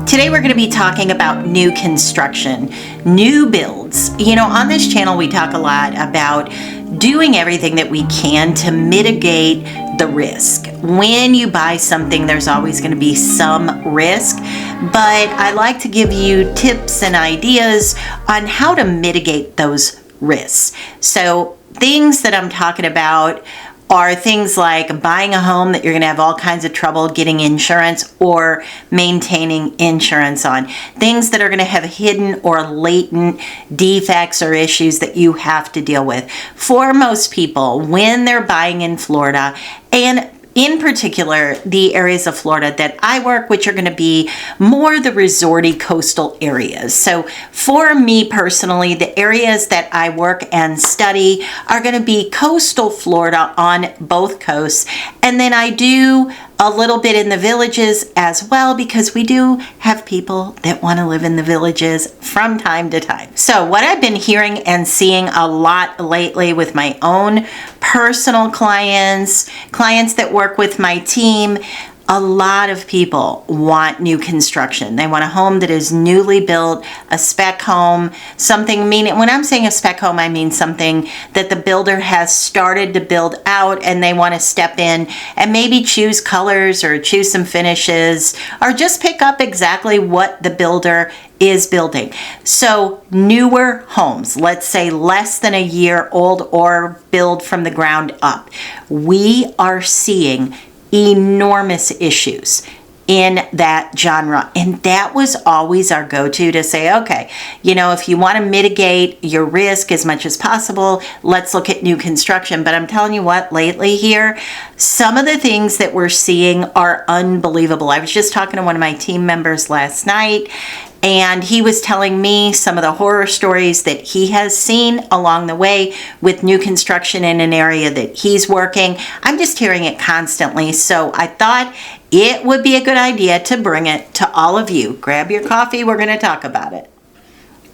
Today we're going to be talking about new construction, new builds. You know, on this channel we talk a lot about doing everything that we can to mitigate the risk. When you buy something, there's always going to be some risk, but I like to give you tips and ideas on how to mitigate those risks. So things that I'm talking about are things like buying a home that you're going to have all kinds of trouble getting insurance or maintaining insurance on. Things that are going to have hidden or latent defects or issues that you have to deal with. For most people, when they're buying in Florida, and in particular, the areas of Florida that I work, which are going to be more the resorty coastal areas. So for me personally, the areas that I work and study are going to be coastal Florida on both coasts. And then I do a little bit in the villages as well, because we do have people that want to live in the villages from time to time. So what I've been hearing and seeing a lot lately with my own personal clients that work with my team, a lot of people want new construction. They want a home that is newly built, a spec home, something, meaning when I'm saying a spec home, I mean something that the builder has started to build out and they want to step in and maybe choose colors or choose some finishes or just pick up exactly what the builder is building. So newer homes, let's say less than a year old or build from the ground up, we are seeing enormous issues in that genre. And that was always our go-to to say, okay, you know, if you want to mitigate your risk as much as possible, let's look at new construction. But I'm telling you what, lately here, some of the things that we're seeing are unbelievable. I was just talking to one of my team members last night, and he was telling me some of the horror stories that he has seen along the way with new construction in an area that he's working. I'm just hearing it constantly. So I thought it would be a good idea to bring it to all of you. Grab your coffee. We're going to talk about it.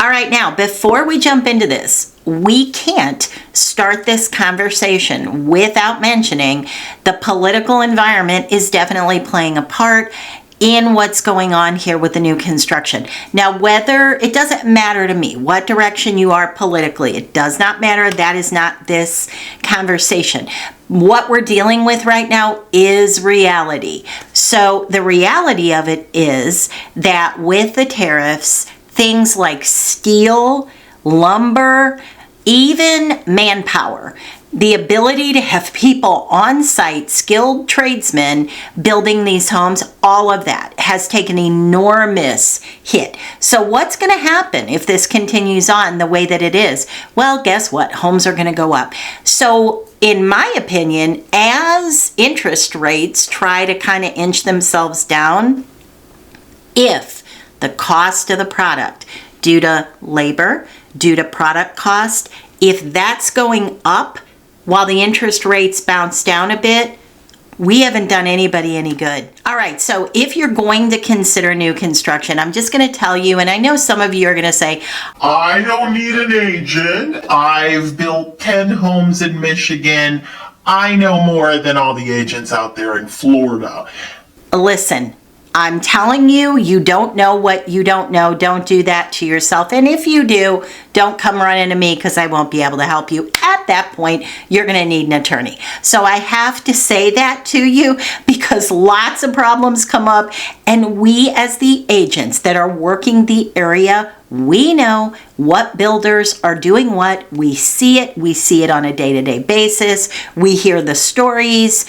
All right, now, before we jump into this, we can't start this conversation without mentioning the political environment is definitely playing a part in what's going on here with the new construction. Now, whether, it doesn't matter to me what direction you are politically, it does not matter. That is not this conversation. What we're dealing with right now is reality. So the reality of it is that with the tariffs, things like steel, lumber, even manpower, the ability to have people on site, skilled tradesmen building these homes, all of that has taken an enormous hit. So what's going to happen if this continues on the way that it is? Well, guess what? Homes are going to go up. So in my opinion, as interest rates try to kind of inch themselves down, if the cost of the product due to labor, due to product cost, if that's going up, while the interest rates bounce down a bit, we haven't done anybody any good. All right, so if you're going to consider new construction, I'm just going to tell you, and I know some of you are going to say, I don't need an agent. I've built 10 homes in Michigan. I know more than all the agents out there in Florida. Listen, I'm telling you, you don't know what you don't know. Don't do that to yourself. And if you do, don't come running to me because I won't be able to help you. At that point, you're going to need an attorney. So I have to say that to you because lots of problems come up. And we as the agents that are working the area, we know what builders are doing what. We see it. We see it on a day-to-day basis. We hear the stories.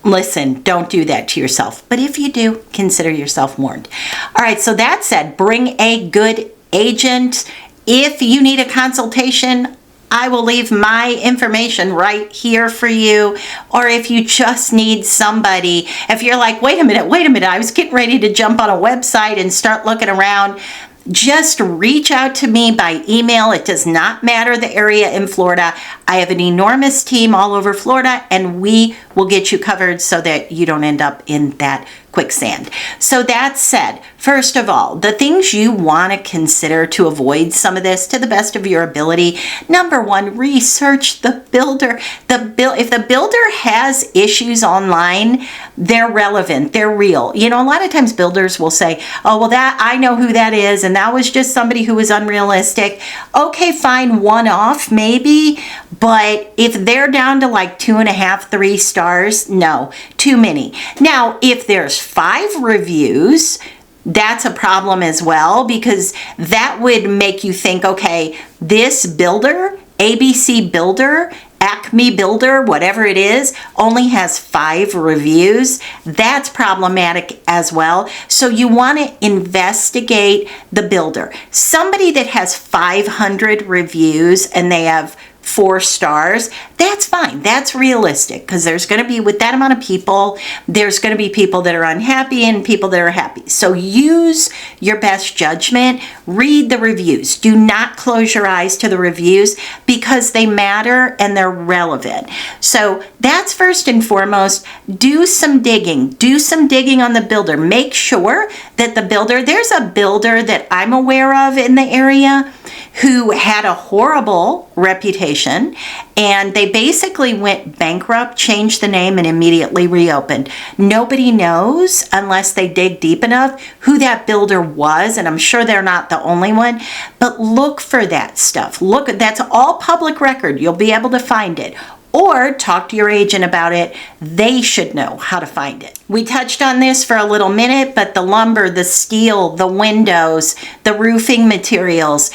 Listen, don't do that to yourself. But if you do, consider yourself warned. All right, so that said, bring a good agent. If you need a consultation, I will leave my information right here for you. Or if you just need somebody, if you're like, wait a minute, I was getting ready to jump on a website and start looking around, just reach out to me by email. It does not matter the area in Florida. I have an enormous team all over Florida, and we will get you covered so that you don't end up in that quicksand. So that said, first of all, the things you want to consider to avoid some of this to the best of your ability. Number one, research the builder. If the builder has issues online, they're relevant, they're real. You know, a lot of times builders will say, oh, well, that I know who that is, and that was just somebody who was unrealistic. Okay, fine, one off maybe, but if they're down to like 2.5, 3 stars, no, too many. Now, if there's 5 reviews, that's a problem as well, because that would make you think, okay, this builder, ABC Builder, Acme Builder, whatever it is, only has 5 reviews. That's problematic as well. So you want to investigate the builder. Somebody that has 500 reviews and they have 4 stars, that's fine. That's realistic, because there's going to be, with that amount of people, there's going to be people that are unhappy and people that are happy. So use your best judgment. Read the reviews. Do not close your eyes to the reviews, because they matter and they're relevant. So that's first and foremost. Do some digging. Do some digging on the builder. Make sure that the builder, there's a builder that I'm aware of in the area who had a horrible reputation, and they basically went bankrupt, changed the name, and immediately reopened. Nobody knows, unless they dig deep enough, who that builder was, and I'm sure they're not the only one, but look for that stuff. Look, that's all public record. You'll be able to find it. Or talk to your agent about it. They should know how to find it. We touched on this for a little minute, but the lumber, the steel, the windows, the roofing materials,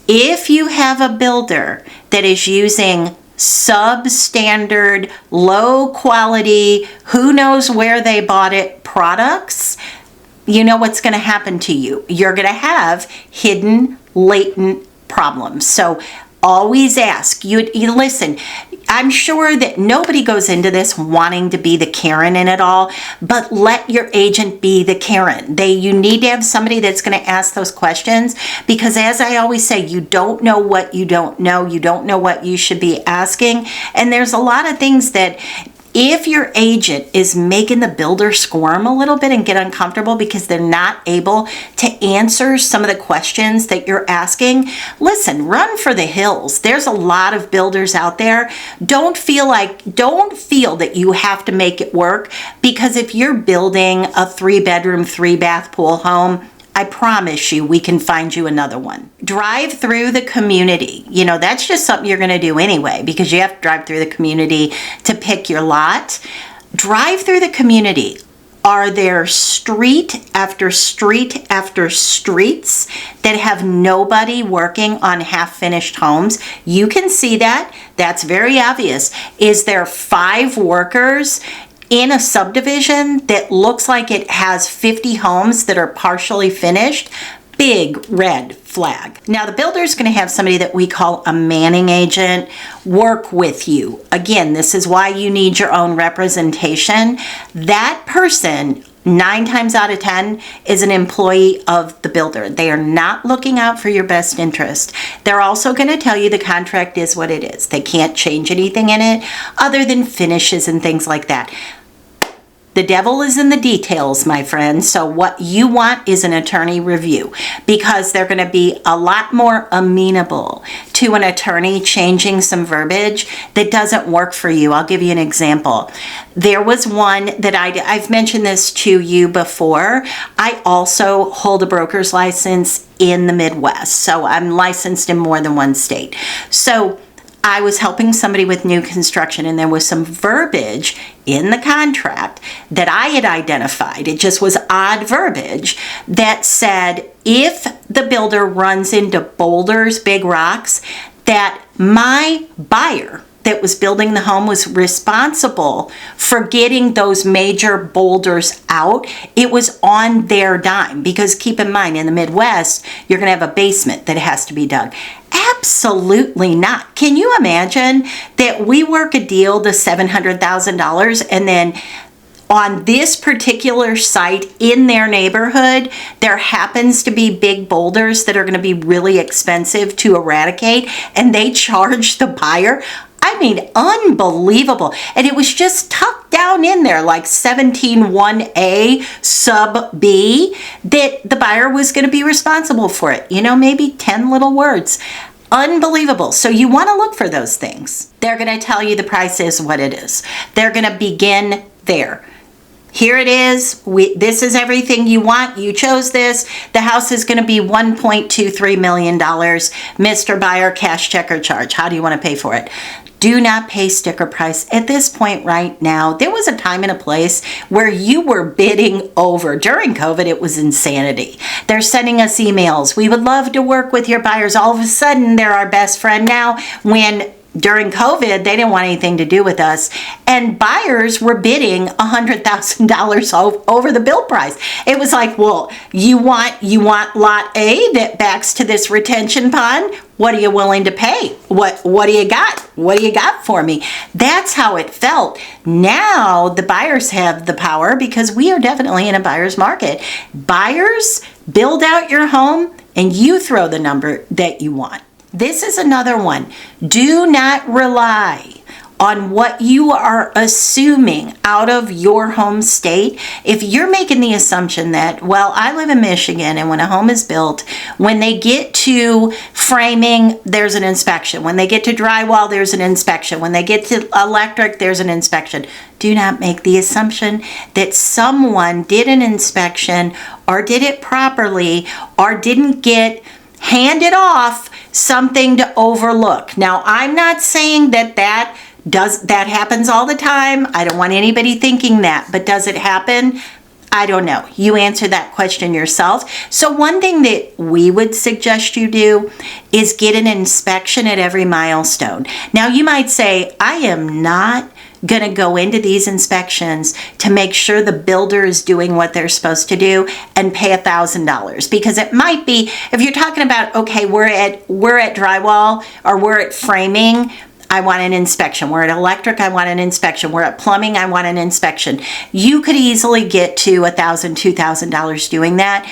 if you have a builder that is using substandard, low quality, who knows where they bought it products, you know what's going to happen to you. You're going to have hidden, latent problems. So always ask. You listen, I'm sure that nobody goes into this wanting to be the Karen in it all, but let your agent be the Karen. You need to have somebody that's going to ask those questions, because as I always say, you don't know what you don't know. You don't know what you should be asking. And there's a lot of things that, if your agent is making the builder squirm a little bit and get uncomfortable because they're not able to answer some of the questions that you're asking, listen, run for the hills. There's a lot of builders out there. Don't feel that you have to make it work, because if you're building a 3-bedroom, 3-bath pool home, I promise you, we can find you another one. Drive through the community. You know, that's just something you're going to do anyway, because you have to drive through the community to pick your lot. Drive through the community. Are there street after street after streets that have nobody working on half-finished homes? You can see that. That's very obvious. Is there 5 workers in a subdivision that looks like it has 50 homes that are partially finished? Big red flag. Now, the builder is going to have somebody that we call a manning agent work with you. Again, this is why you need your own representation. That person, 9 times out of 10, is an employee of the builder. They are not looking out for your best interest. They're also going to tell you the contract is what it is. They can't change anything in it other than finishes and things like that. The devil is in the details, my friend. So what you want is an attorney review, because they're going to be a lot more amenable to an attorney changing some verbiage that doesn't work for you. I'll give you an example. There was one that I've mentioned this to you before. I also hold a broker's license in the Midwest, so I'm licensed in more than one state. So I was helping somebody with new construction, and there was some verbiage in the contract that I had identified. It just was odd verbiage that said, if the builder runs into boulders, big rocks, that my buyer that was building the home was responsible for getting those major boulders out. It was on their dime, because keep in mind, in the Midwest, you're going to have a basement that has to be dug. Absolutely not. Can you imagine that we work a deal to $700,000, and then on this particular site in their neighborhood, there happens to be big boulders that are going to be really expensive to eradicate, and they charge the buyer? I mean, unbelievable. And it was just tucked down in there like 171A sub B that the buyer was going to be responsible for it. Maybe 10 little words. Unbelievable. So you want to look for those things. They're going to tell you the price is what it is. They're going to begin there. Here it is. This is everything you want. You chose this. The house is going to be $1.23 million. Mr. Buyer, cash, check, or charge. How do you want to pay for it? Do not pay sticker price. At this point right now, there was a time and a place where you were bidding over. During COVID, it was insanity. They're sending us emails. We would love to work with your buyers. All of a sudden, they're our best friend now, when during COVID, they didn't want anything to do with us. And buyers were bidding $100,000 over the build price. It was like, well, you want lot A that backs to this retention pond? What are you willing to pay? What do you got? What do you got for me? That's how it felt. Now the buyers have the power, because we are definitely in a buyer's market. Buyers, build out your home and you throw the number that you want. This is another one. Do not rely on what you are assuming out of your home state. If you're making the assumption that, well, I live in Michigan, and when a home is built, when they get to framing, there's an inspection. When they get to drywall, there's an inspection. When they get to electric, there's an inspection. Do not make the assumption that someone did an inspection or did it properly or didn't get handed off something to overlook. Now, I'm not saying that happens all the time. I don't want anybody thinking that, but does it happen? I don't know. You answer that question yourself. So one thing that we would suggest you do is get an inspection at every milestone. Now, you might say, I am not going to go into these inspections to make sure the builder is doing what they're supposed to do and pay $1,000, because it might be, if you're talking about, okay, we're at drywall or we're at framing, I want an inspection. We're at electric, I want an inspection. We're at plumbing, I want an inspection. You could easily get to $1,000, $2,000 doing that.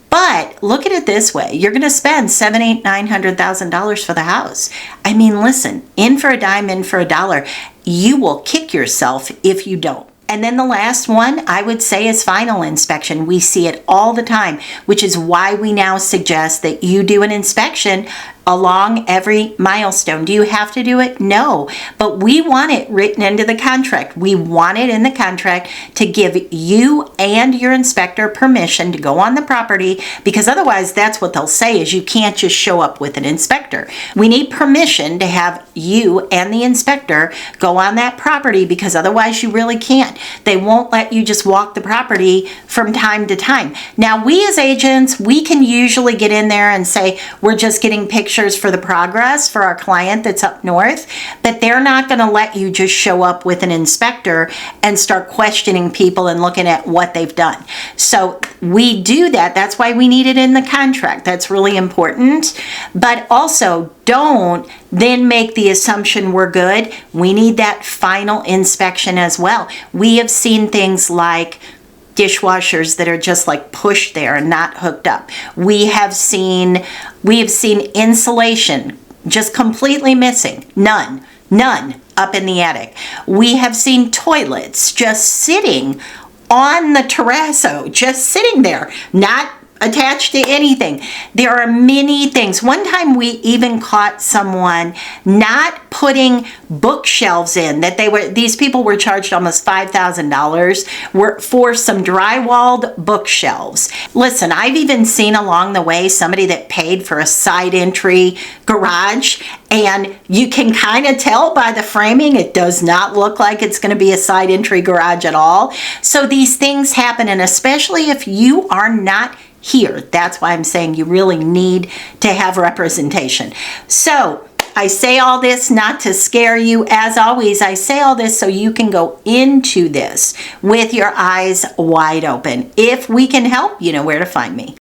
But look at it this way. You're going to spend $700,000, $900,000 for the house. I mean, listen, in for a dime, in for a dollar. You will kick yourself if you don't. And then the last one I would say is final inspection. We see it all the time, which is why we now suggest that you do an inspection along every milestone. Do you have to do it? No, but we want it written into the contract. We want it in the contract to give you and your inspector permission to go on the property, because otherwise that's what they'll say is you can't just show up with an inspector. We need permission to have you and the inspector go on that property, because otherwise you really can't. They won't let you just walk the property from time to time. Now, we as agents, we can usually get in there and say, we're just getting pictures for the progress for our client that's up north, but they're not going to let you just show up with an inspector and start questioning people and looking at what they've done. So we do that. That's why we need it in the contract. That's really important. But also, don't then make the assumption we're good. We need that final inspection as well. We have seen things like dishwashers that are just like pushed there and not hooked up. We have seen insulation just completely missing. None up in the attic. We have seen toilets just sitting on the terrazzo, just sitting there, not attached to anything. There are many things. One time we even caught someone not putting bookshelves in, these people were charged almost $5,000 for some drywalled bookshelves. Listen, I've even seen along the way somebody that paid for a side entry garage, and you can kind of tell by the framing, it does not look like it's going to be a side entry garage at all. So these things happen, and especially if you are not here. That's why I'm saying you really need to have representation. So I say all this not to scare you. As always, I say all this so you can go into this with your eyes wide open. If we can help, you know where to find me.